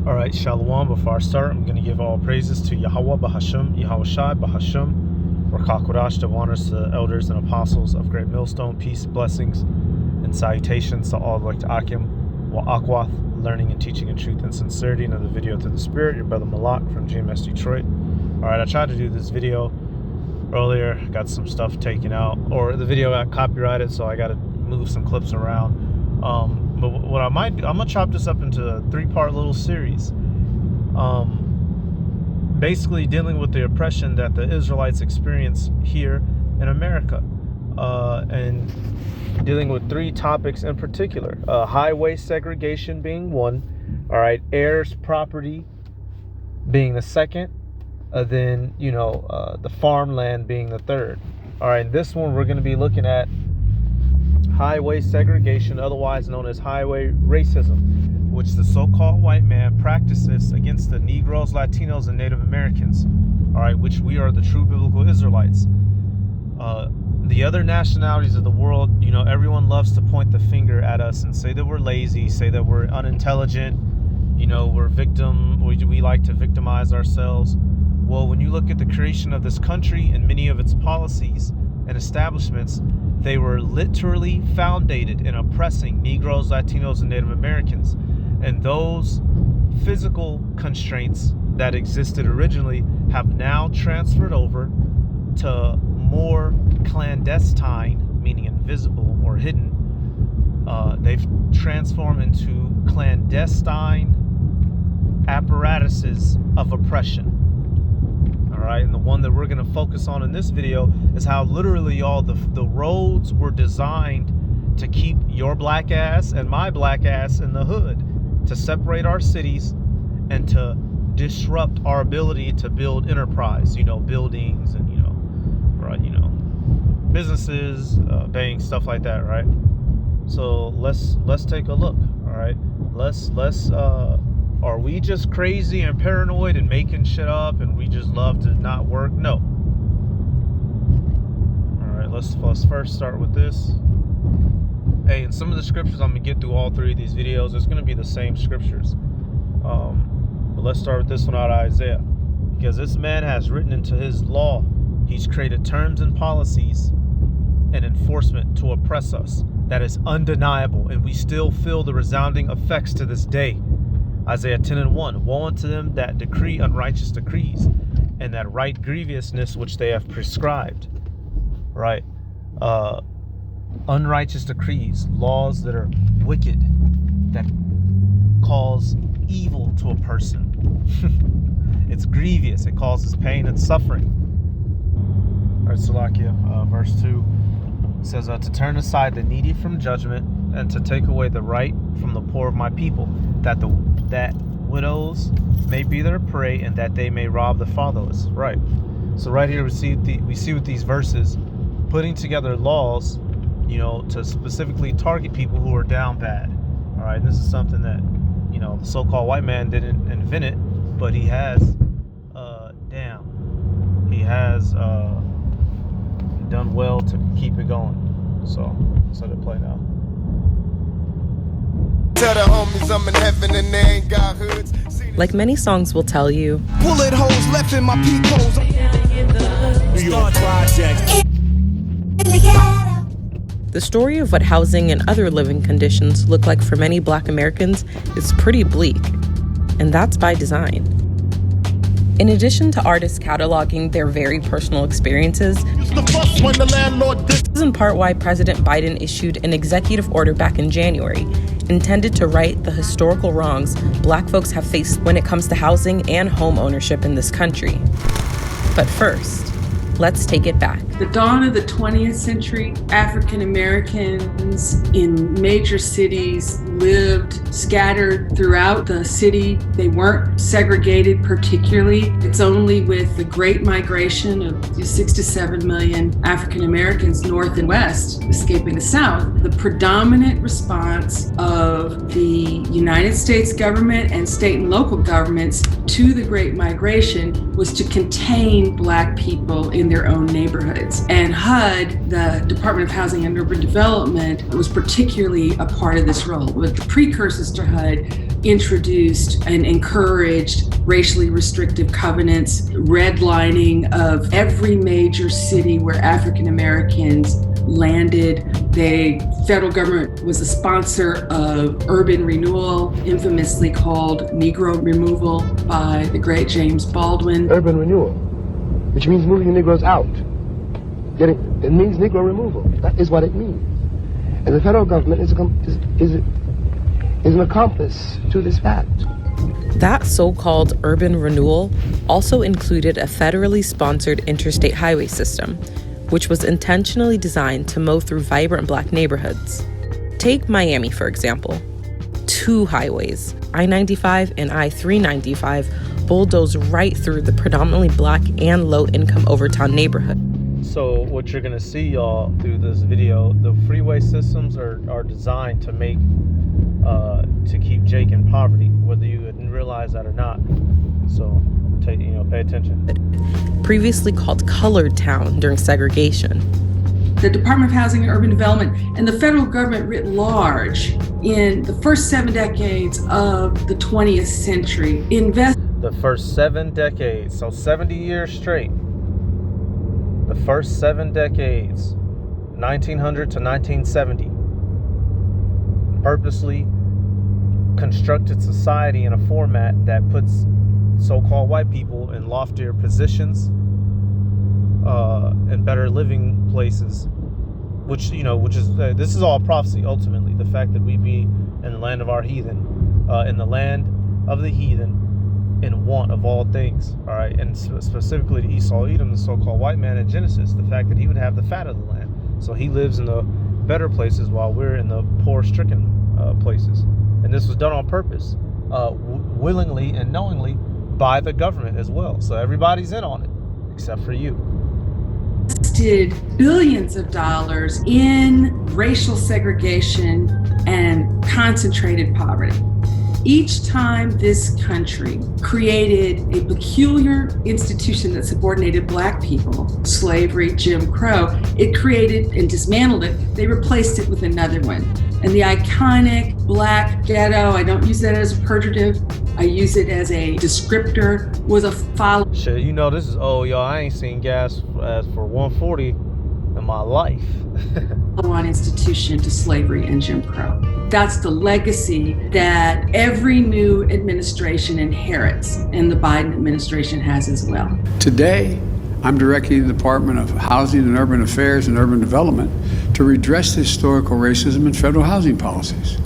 All right, Shalom. Before I start, I'm going to give all praises to Yahweh Bahasham, Yahweh Shai Bahasham, Rakah Kodash, to honors to the elders and apostles of Great Millstone. Peace, blessings, and salutations to all elect Akim, Wa'akwath, learning and teaching in truth and sincerity. Another video through the Spirit, your brother Malak from GMS Detroit. All right, I tried to do this video earlier, got some stuff taken out, or the video got copyrighted, so I got to move some clips around. But what I might do, I'm gonna chop this up into a 3-part little series, basically dealing with the oppression that the Israelites experience here in America, and dealing with 3 topics in particular: highway segregation being one, all right, heirs property being the second, then the farmland being the third. All right, in this one we're going to be looking at highway segregation, otherwise known as highway racism, which the so-called white man practices against the Negroes, Latinos, and Native Americans, all right, which we are the true biblical Israelites. The other nationalities of the world, everyone loves to point the finger at us and say that we're lazy, say that we're unintelligent, we're we like to victimize ourselves. Well, when you look at the creation of this country and many of its policies and establishments, they were literally founded in oppressing Negroes, Latinos, and Native Americans. And those physical constraints that existed originally have now transferred over to more clandestine, meaning invisible or hidden. They've transformed into clandestine apparatuses of oppression. All right, and the one that we're going to focus on in this video is how literally all the roads were designed to keep your black ass and my black ass in the hood, to separate our cities and to disrupt our ability to build enterprise, buildings and businesses, banks, stuff like that, right? So let's take a look. All right, let's are we just crazy and paranoid and making shit up and we just love to not work? No. All right, let's first start with this. Hey, and some of the scriptures, I'm gonna get through all 3 of these videos. It's gonna be the same scriptures. But let's start with this one out of Isaiah, because this man has written into his law. He's created terms and policies and enforcement to oppress us. That is undeniable, and we still feel the resounding effects to this day. Isaiah 10:1, woe unto them that decree unrighteous decrees, and that write grievousness which they have prescribed. Right? Unrighteous decrees, laws that are wicked, that cause evil to a person. It's grievous. It causes pain and suffering. All right, Salakia, verse 2 says, to turn aside the needy from judgment, and to take away the right from the poor of my people, that widows may be their prey, and that they may rob the fatherless. Right. So right here we see with these verses, putting together laws, to specifically target people who are down bad. All right. And this is something that the so-called white man didn't invent it, but he has done well to keep it going. So let's let it play now. Tell the homies I'm in heaven and they ain't got hoods. Like many songs will tell you, Bullet holes left in my peep holes. New York Project. the story of what housing and other living conditions look like for many Black Americans is pretty bleak, and that's by design. In addition to artists cataloging their very personal experiences, this is in part why President Biden issued an executive order back in January, intended to right the historical wrongs Black folks have faced when it comes to housing and home ownership in this country. But first, let's take it back. The dawn of the 20th century, African Americans in major cities lived scattered throughout the city. They weren't segregated particularly. It's only with the Great Migration of 6 to 7 million African Americans north and west escaping the South, the predominant response of the United States government and state and local governments to the Great Migration was to contain Black people in their own neighborhoods. And HUD, the Department of Housing and Urban Development, was particularly a part of this role. But the precursors to HUD introduced and encouraged racially restrictive covenants, redlining of every major city where African Americans landed. The federal government was a sponsor of urban renewal, infamously called Negro removal by the great James Baldwin. Urban renewal, which means moving Negroes out. It means Negro removal. That is what it means. And the federal government is an accomplice to this fact. That so-called urban renewal also included a federally sponsored interstate highway system, which was intentionally designed to mow through vibrant Black neighborhoods. Take Miami, for example. 2 highways, I-95 and I-395, bulldoze right through the predominantly Black and low-income Overtown neighborhood. So what you're gonna see, y'all, through this video, the freeway systems are designed to make to keep Jake in poverty, whether you didn't realize that or not. So pay attention. Previously called Colored Town during segregation. The Department of Housing and Urban Development and the federal government writ large in the first 7 decades of the 20th century the first 7 decades, so 70 years straight. The first 7 decades, 1900 to 1970, purposely constructed society in a format that puts so-called white people in loftier positions and better living places, which is this is all prophecy ultimately. The fact that we be in the land of our heathen, in the land of the heathen, in want of all things, all right, and specifically to Esau, Edom, the so-called white man in Genesis, the fact that he would have the fat of the land, so he lives in the better places while we're in the poor, stricken places, and this was done on purpose, willingly and knowingly by the government as well. So everybody's in on it, except for you. Invested billions of dollars in racial segregation and concentrated poverty. Each time this country created a peculiar institution that subordinated Black people, slavery, Jim Crow, it created and dismantled it. They replaced it with another one. And the iconic Black ghetto, I don't use that as a pejorative, I use it as a descriptor, was a follow. Shit, this is y'all. I ain't seen gas for 140 in my life. One institution to slavery and Jim Crow. That's the legacy that every new administration inherits, and the Biden administration has as well. Today, I'm directing the Department of Housing and Urban Affairs and Urban Development to redress the historical racism in federal housing policies.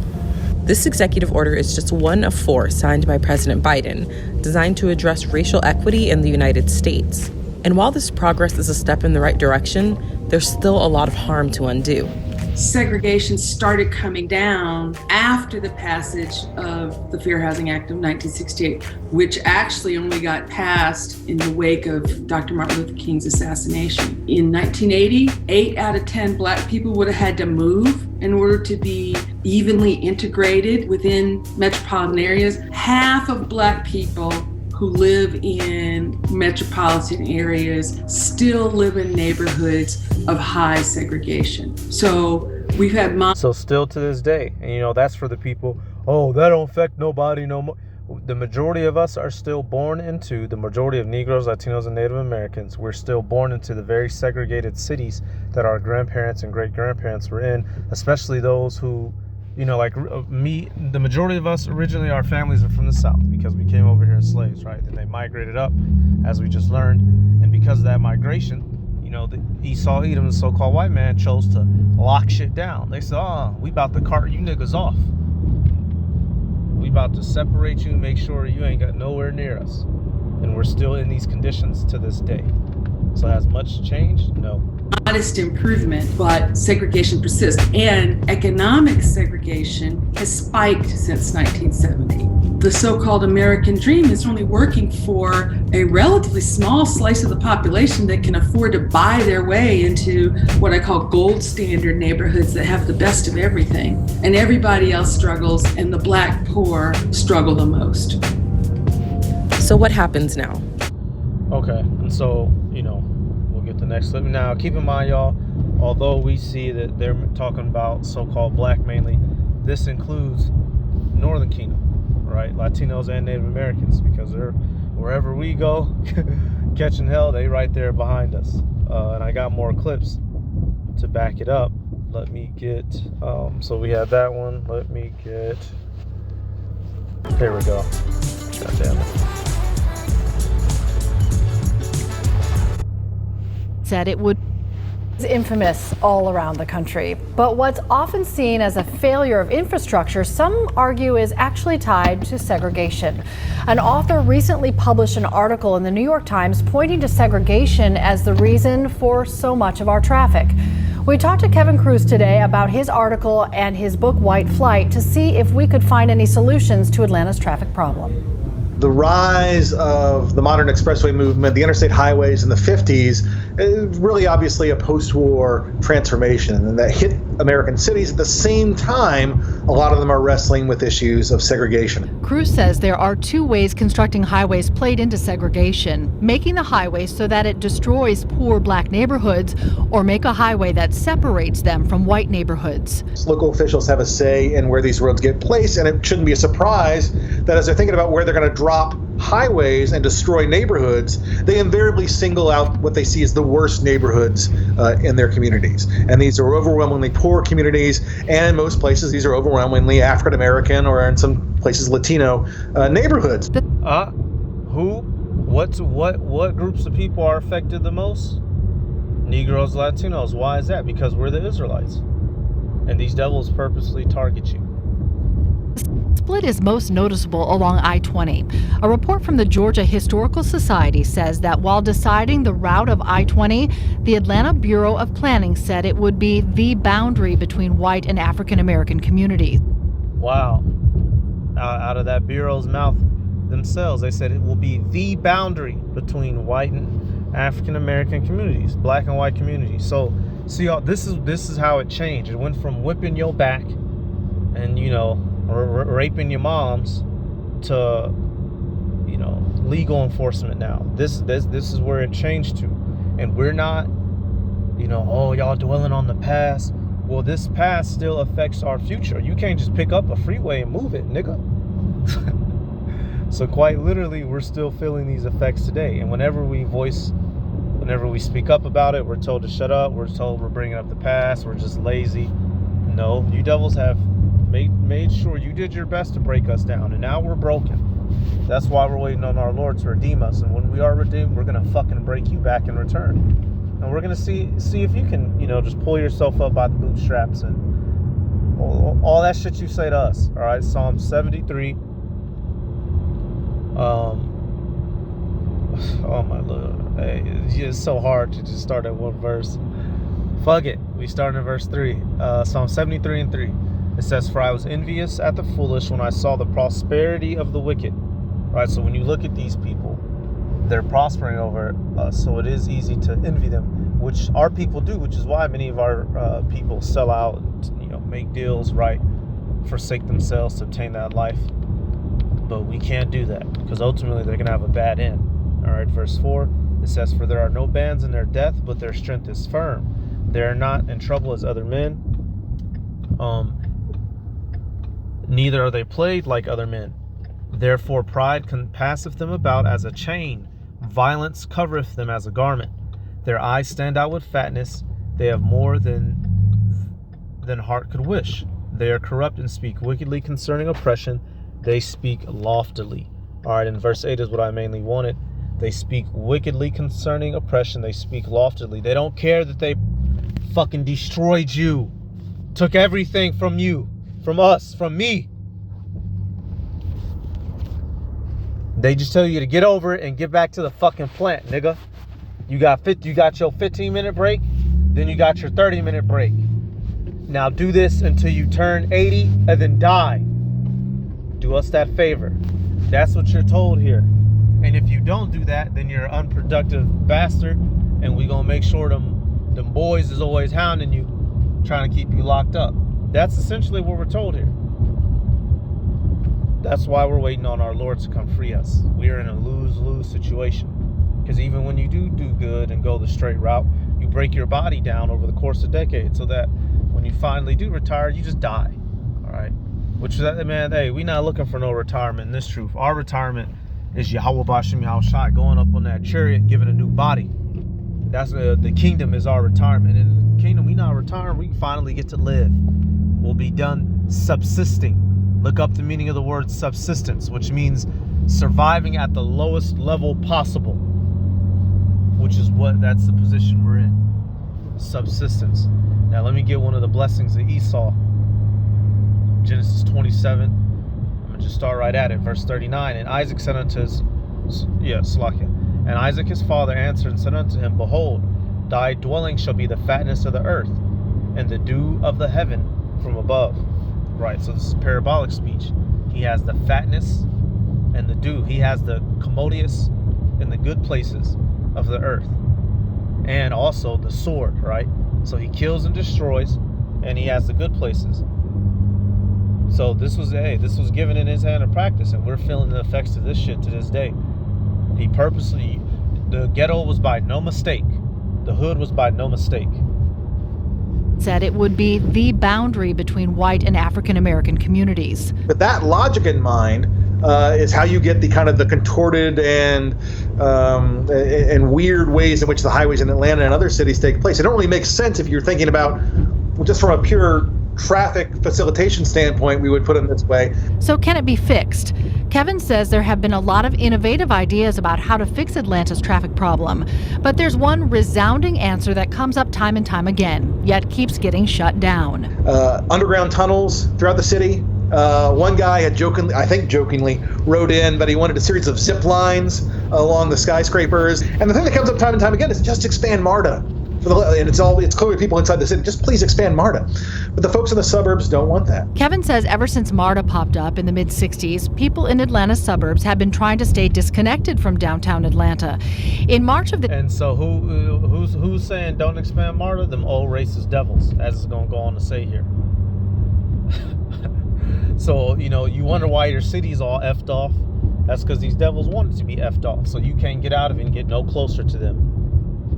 This executive order is just one of 4 signed by President Biden, designed to address racial equity in the United States. And while this progress is a step in the right direction, there's still a lot of harm to undo. Segregation started coming down after the passage of the Fair Housing Act of 1968, which actually only got passed in the wake of Dr. Martin Luther King's assassination. In 1980, 8 out of 10 Black people would have had to move in order to be evenly integrated within metropolitan areas. Half of Black people who live in metropolitan areas still live in neighborhoods of high segregation. So we've had So still to this day, and that's for the people, that don't affect nobody no more. The majority of us are still born into, the majority of Negroes, Latinos, and Native Americans, we're still born into the very segregated cities that our grandparents and great-grandparents were in, especially those who, like me, the majority of us originally, our families are from the South because we came over here as slaves, right? Then they migrated up, as we just learned. And because of that migration, the Esau, Edom, the so-called white man, chose to lock shit down. They said, we about to cart you niggas off. We about to separate you and make sure you ain't got nowhere near us. And we're still in these conditions to this day. So has much changed? No. Modest improvement, but segregation persists. And economic segregation has spiked since 1970. The so-called American dream is only working for a relatively small slice of the population that can afford to buy their way into what I call gold standard neighborhoods that have the best of everything. And everybody else struggles, and the Black poor struggle the most. So what happens now? Okay, and so, we'll get the next clip. Now, keep in mind, y'all, although we see that they're talking about so-called Black mainly, this includes Northern Kingdom, right? Latinos and Native Americans, because they're wherever we go catching hell, they right there behind us. And I got more clips to back it up. Let me get so we had that one. Let me get, here we go. God damn it. Said it would. It's infamous all around the country, but what's often seen as a failure of infrastructure, some argue is actually tied to segregation. An author recently published an article in the New York Times pointing to segregation as the reason for so much of our traffic. We talked to Kevin Cruz today about his article and his book White Flight to see if we could find any solutions to Atlanta's traffic problem. The rise of the modern expressway movement, the interstate highways in the 50s, is really obviously a post-war transformation, and that hit American cities at the same time. A lot of them are wrestling with issues of segregation. Cruz says there are two ways constructing highways played into segregation: making the highway so that it destroys poor black neighborhoods, or make a highway that separates them from white neighborhoods. Local officials have a say in where these roads get placed, and it shouldn't be a surprise that as they're thinking about where they're going to drop highways and destroy neighborhoods, they invariably single out what they see as the worst neighborhoods in their communities. And these are overwhelmingly poor communities, and in most places these are overwhelmingly African American, or in some places Latino neighborhoods. What groups of people are affected the most? Negroes, Latinos. Why is that? Because we're the Israelites, and these devils purposely target you. Split is most noticeable along I-20. A report from the Georgia Historical Society says that while deciding the route of I-20, the Atlanta Bureau of Planning said it would be the boundary between white and African American communities. Wow. Out of that Bureau's mouth themselves, they said it will be the boundary between white and African American communities, black and white communities. So, see, this is how it changed. It went from whipping your back and, raping your moms to, legal enforcement now. This is where it changed to. And we're not, y'all dwelling on the past. Well, this past still affects our future. You can't just pick up a freeway and move it, nigga. So quite literally, we're still feeling these effects today. And whenever we speak up about it, we're told to shut up. We're told we're bringing up the past. We're just lazy. No, you devils have made sure you did your best to break us down, and now we're broken. That's why we're waiting on our Lord to redeem us, and when we are redeemed, we're gonna fucking break you back in return, and we're gonna see if you can, just pull yourself up by the bootstraps and all that shit you say to us. All right, Psalm 73. Oh my Lord, hey, it's so hard to just start at one verse. Fuck it, we start in verse 3. Psalm 73 and 3. It says, "For I was envious at the foolish when I saw the prosperity of the wicked." Right, so when you look at these people, they're prospering over us, so it is easy to envy them, which our people do, which is why many of our people sell out, make deals, right, forsake themselves to obtain that life. But we can't do that, because ultimately they're going to have a bad end. All right, verse 4, it says, "For there are no bands in their death, but their strength is firm. They are not in trouble as other men. Neither are they plagued like other men. Therefore pride compasseth them about as a chain. Violence covereth them as a garment. Their eyes stand out with fatness. They have more than heart could wish. They are corrupt and speak wickedly concerning oppression. They speak loftily." All right, in verse 8 is what I mainly wanted. They speak wickedly concerning oppression. They speak loftily. They don't care that they fucking destroyed you, took everything from you, from us, from me. They just tell you to get over it and get back to the fucking plant, nigga. You got your 15-minute break, then you got your 30-minute break. Now do this until you turn 80 and then die. Do us that favor. That's what you're told here. And if you don't do that, then you're an unproductive bastard, and we gonna make sure them boys is always hounding you, trying to keep you locked up. That's essentially what we're told here. That's why we're waiting on our Lord to come free us. We are in a lose-lose situation. Because even when you do good and go the straight route, you break your body down over the course of decades, so that when you finally do retire, you just die. All right. Which is, man, hey, we not looking for no retirement in this truth. Our retirement is Yahweh Bashim Yahushai going up on that chariot, giving a new body. That's the kingdom is our retirement. In the kingdom, we not retiring. We finally get to live. We'll be done subsisting. Look up the meaning of the word subsistence, which means surviving at the lowest level possible. Which is that's the position we're in. Subsistence. Now let me get one of the blessings of Esau. Genesis 27. I'm gonna just start right at it. Verse 39. And Isaac said unto And Isaac his father answered and said unto him, Behold, thy dwelling shall be the fatness of the earth, and the dew of the heaven from above. Right, so this is parabolic speech. He has the fatness and the dew. He has the commodious and the good places of the earth. And also the sword, right? So he kills and destroys, and he has the good places. So this was given in his hand of practice, and we're feeling the effects of this shit to this day. He purposely, the ghetto was by no mistake. The hood was by no mistake. Said it would be the boundary between white and African American communities. With that logic in mind, is how you get the kind of the contorted and weird ways in which the highways in Atlanta and other cities take place. It don't really make sense if you're thinking about, just from a pure traffic facilitation standpoint, we would put them this way. So can it be fixed? Kevin says there have been a lot of innovative ideas about how to fix Atlanta's traffic problem, but there's one resounding answer that comes up time and time again, yet keeps getting shut down. Underground tunnels throughout the city. One guy had jokingly wrote in that he wanted a series of zip lines along the skyscrapers. And the thing that comes up time and time again is just expand MARTA. And it's clearly people inside the city. Just please expand MARTA. But the folks in the suburbs don't want that. Kevin says ever since MARTA popped up in the mid-'60s, people in Atlanta's suburbs have been trying to stay disconnected from downtown Atlanta. In March of the... And so who's saying don't expand MARTA? Them old racist devils, as it's going to go on to say here. So, you wonder why your city's all effed off. That's because these devils want it to be effed off. So you can't get out of it and get no closer to them.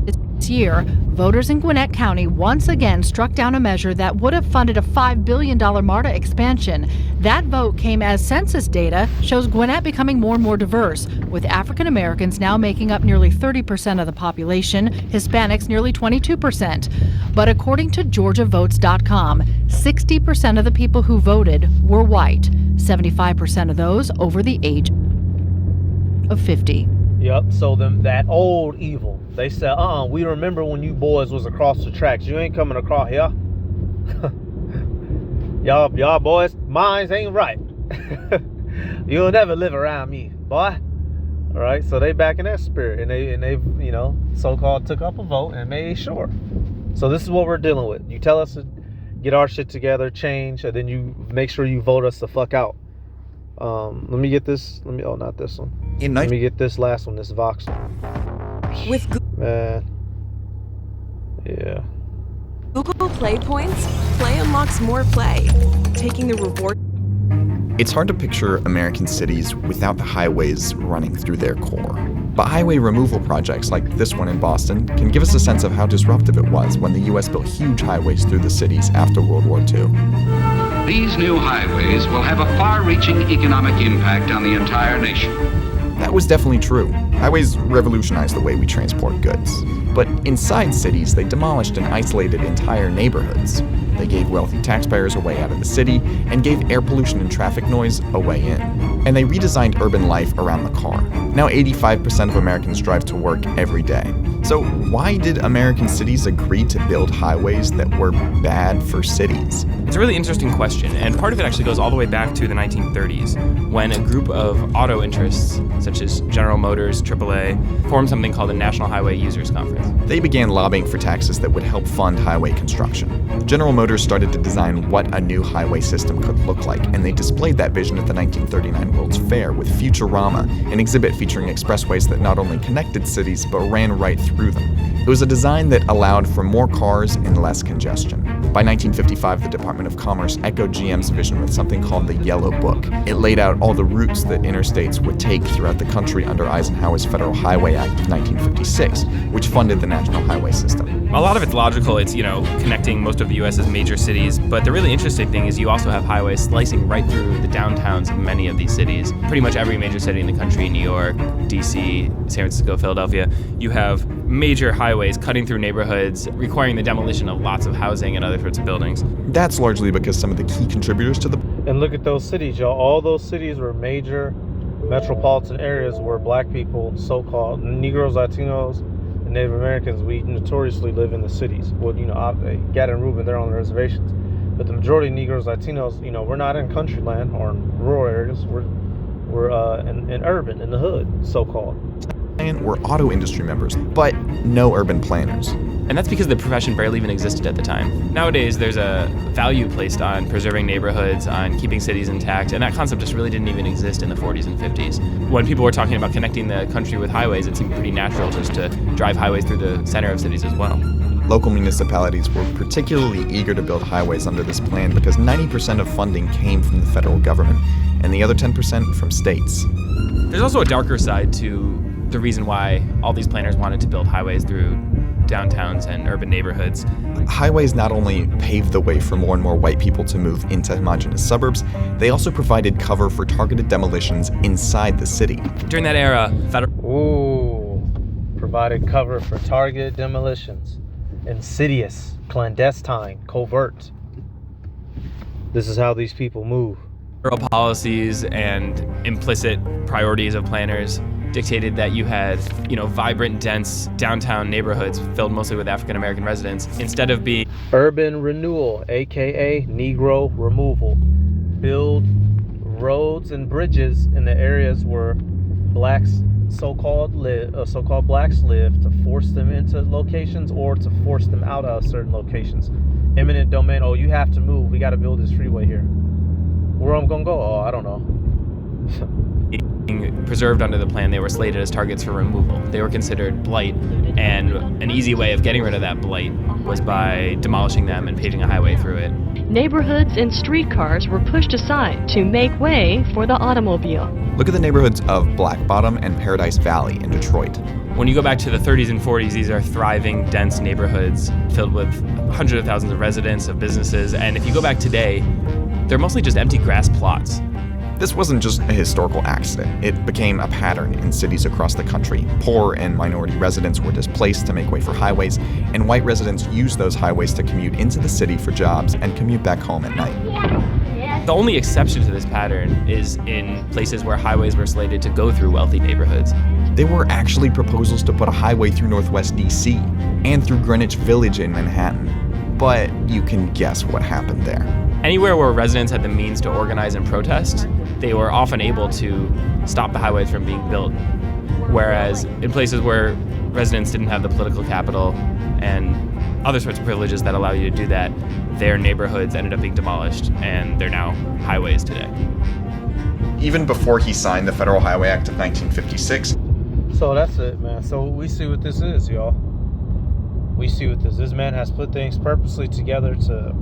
This year, voters in Gwinnett County once again struck down a measure that would have funded a $5 billion MARTA expansion. That vote came as census data shows Gwinnett becoming more and more diverse, with African Americans now making up nearly 30% of the population, Hispanics nearly 22%. But according to GeorgiaVotes.com, 60% of the people who voted were white, 75% of those over the age of 50. Yep, so that old evil. They said, we remember when you boys was across the tracks. You ain't coming across here. y'all boys, minds ain't right. You'll never live around me, boy. All right, so they back in that spirit, and they so-called took up a vote and made sure. So this is what we're dealing with. You tell us to get our shit together, change, and then you make sure you vote us the fuck out. Let me get this. Not this one. Let me get this last one. This Vox. Man. Yeah. Google Play Points. Play unlocks more play. Taking the reward. It's hard to picture American cities without the highways running through their core. But highway removal projects like this one in Boston can give us a sense of how disruptive it was when the U.S. built huge highways through the cities after World War II. These new highways will have a far-reaching economic impact on the entire nation. That was definitely true. Highways revolutionized the way we transport goods. But inside cities, they demolished and isolated entire neighborhoods. They gave wealthy taxpayers a way out of the city and gave air pollution and traffic noise a way in. And they redesigned urban life around the car. Now 85% of Americans drive to work every day. So why did American cities agree to build highways that were bad for cities? It's a really interesting question, and part of it actually goes all the way back to the 1930s, when a group of auto interests, such as General Motors, AAA, formed something called the National Highway Users Conference. They began lobbying for taxes that would help fund highway construction. General Motors started to design what a new highway system could look like, and they displayed that vision at the 1939 World's Fair with Futurama, an exhibit featuring expressways that not only connected cities but ran right through them. It was a design that allowed for more cars and less congestion. By 1955, the Department of Commerce echoed GM's vision with something called the Yellow Book. It laid out all the routes that interstates would take throughout the country under Eisenhower's Federal Highway Act of 1956, which funded the national highway system. A lot of it's logical. It's, connecting most of the U.S.'s major cities. But the really interesting thing is you also have highways slicing right through the downtowns of many of these cities. Pretty much every major city in the country, New York, D.C., San Francisco, Philadelphia, you have major highways cutting through neighborhoods, requiring the demolition of lots of housing and other sorts of buildings. That's largely because some of the key contributors to the... And look at those cities, y'all. All those cities were major metropolitan areas where black people, so-called Negroes, Latinos, and Native Americans, we notoriously live in the cities. Well, Gad and Reuben, they're on the reservations. But the majority of Negroes, Latinos, we're not in country land or in rural areas. We're in urban, in the hood, so-called. Were auto industry members, but no urban planners. And that's because the profession barely even existed at the time. Nowadays, there's a value placed on preserving neighborhoods, on keeping cities intact, and that concept just really didn't even exist in the 40s and 50s. When people were talking about connecting the country with highways, it seemed pretty natural just to drive highways through the center of cities as well. Local municipalities were particularly eager to build highways under this plan because 90% of funding came from the federal government, and the other 10% from states. There's also a darker side to the reason why all these planners wanted to build highways through downtowns and urban neighborhoods. Highways not only paved the way for more and more white people to move into homogeneous suburbs, they also provided cover for targeted demolitions inside the city. During that era, provided cover for targeted demolitions. Insidious, clandestine, covert. This is how these people move. Federal policies and implicit priorities of planners dictated that you had, vibrant, dense downtown neighborhoods filled mostly with African American residents instead of being urban renewal, aka Negro removal. Build roads and bridges in the areas where blacks so-called blacks live, to force them into locations or to force them out of certain locations. Eminent domain. Oh, you have to move. We got to build this freeway here. Where I'm gonna go? Oh, I don't know. Being preserved under the plan, they were slated as targets for removal. They were considered blight, and an easy way of getting rid of that blight was by demolishing them and paving a highway through it. Neighborhoods and streetcars were pushed aside to make way for the automobile. Look at the neighborhoods of Black Bottom and Paradise Valley in Detroit. When you go back to the 30s and 40s, these are thriving, dense neighborhoods filled with hundreds of thousands of residents, of businesses, and if you go back today, they're mostly just empty grass plots. This wasn't just a historical accident. It became a pattern in cities across the country. Poor and minority residents were displaced to make way for highways, and white residents used those highways to commute into the city for jobs and commute back home at night. The only exception to this pattern is in places where highways were slated to go through wealthy neighborhoods. There were actually proposals to put a highway through Northwest D.C. and through Greenwich Village in Manhattan. But you can guess what happened there. Anywhere where residents had the means to organize and protest, they were often able to stop the highways from being built. Whereas in places where residents didn't have the political capital and other sorts of privileges that allow you to do that, their neighborhoods ended up being demolished, and they're now highways today. Even before he signed the Federal Highway Act of 1956. So that's it, man. So we see what this is, y'all. We see what this man has put things purposely together to,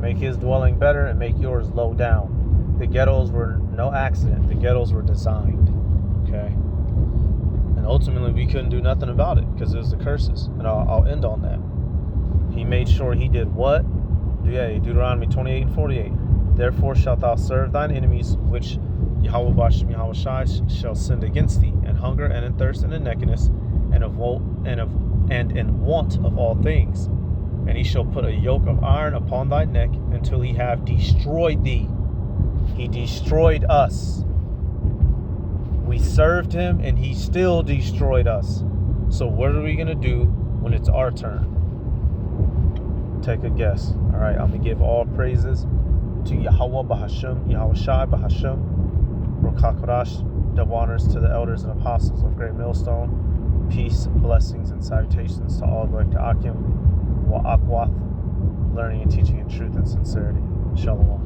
make his dwelling better and make yours low down. The ghettos were no accident. The ghettos were designed, okay? And ultimately, we couldn't do nothing about it because it was the curses. And I'll end on that. He made sure he did what? Deuteronomy 28 and 48. Therefore shalt thou serve thine enemies, which Yahweh Bashem Yahweh Shai shall send against thee, in hunger and in thirst and in nakedness, and in want of all things. And he shall put a yoke of iron upon thy neck until he have destroyed thee. He destroyed us. We served him and he still destroyed us. So what are we going to do when it's our turn? Take a guess. All right, I'm going to give all praises to Yahweh Bahashem, Yahweh Shai Bahashem, Rokakorash, double honors to the elders and apostles of Great Millstone. Peace, blessings, and salutations to all going to Akim, Wa'akwath, learning and teaching in truth and sincerity. Shalom.